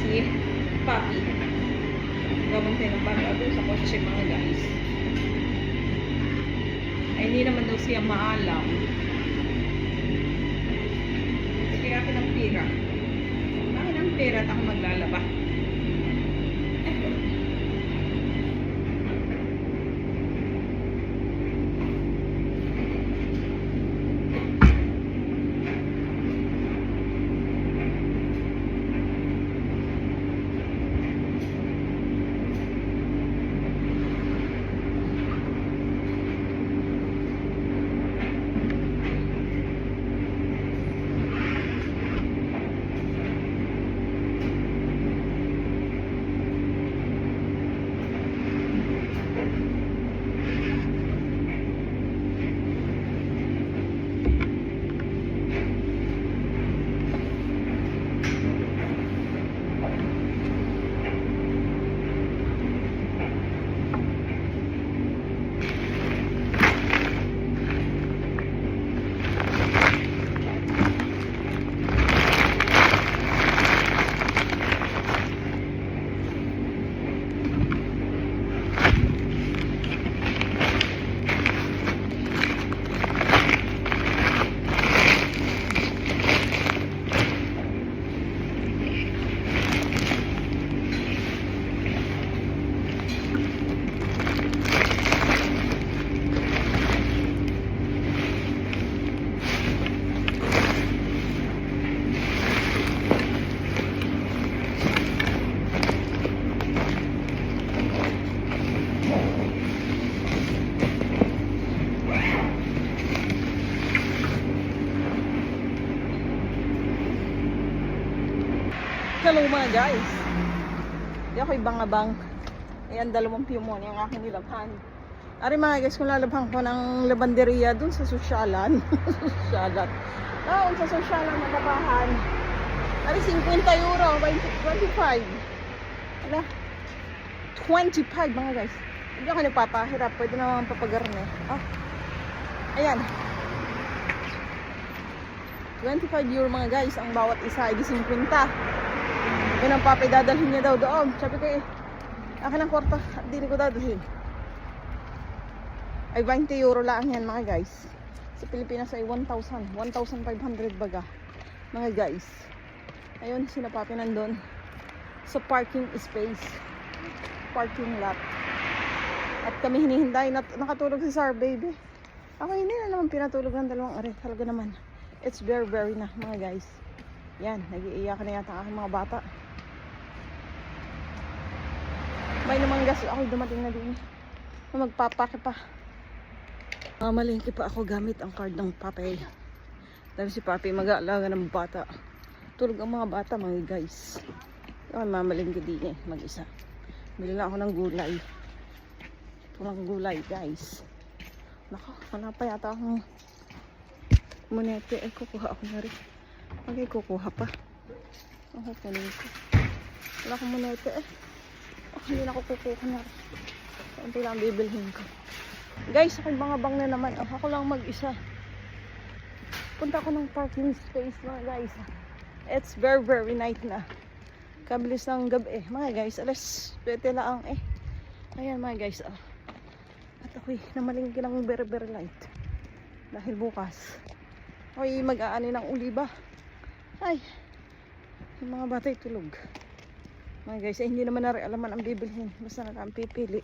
si Papi. Gabantay ng bata doon sa kotse mga guys. Ay hindi naman daw siya maalam. Kaya akin ang pira. Akin ang pera at ako maglalaba. Hello mga guys. Di ako ibang-abang. Ayan, 2 piyumon yung aking nilabhan. Ari mga guys, kung lalabhan ko ng labanderia dun sa sosyalan. Sosyalan. Doon sa sosyalan nalabahan. Ari 50 euro, 25. Ala, 25 mga guys. Hindi ako nagpapahirap. Pwede naman papagarne. Oh. Ayan. 25 euro mga guys. Ang bawat isa ay 50. Yun ang papi dadalhin niya daw doon. Sabi ko eh, akin ang kwarta, hindi ko dadalhin. Ay 20 euro lang yan mga guys. Sa Pilipinas ay 1,000, 1,500 baga mga guys. Ayun, sila papi nandun sa parking space, parking lot. At kami hinihinday, nakatulog si Sar baby. Ako hindi na naman pinatulog ng 2 ari. Talaga naman, it's very na mga guys. Yan, nag-iiyak na yata ang aking mga bata. May naman gas ako dumating na din. Magpapake pa. Mamalingki pa ako gamit ang card ng papel. Dahil si papi mag-aalaga ng bata. Tulog ang mga bata mga guys. Ay, mamalingki din eh, mag-isa. Bili lang ako ng gulay. Ito ng gulay guys. Nako, wala pa yata akong monete. Ay, kukuha ako na rin. Okay, kukuha pa. Ako kunin ko. Wala akong monete eh. Hindi na ako kukuha na. Ito lang bibilhin ko. Guys, ako'y bang na naman. Ako lang mag-isa. Punta ko ng parking space mga guys. It's very night na. Kabilis ng gabi eh. Mga guys, alas 7 lang eh. Ayan mga guys. At ako'y namalingki ng very light. Dahil bukas ako'y mag-aani ng uliba. Ay, yung mga batay tulog. Mga guys, hindi naman narialaman ang bibilhin. Basta na lang pipili.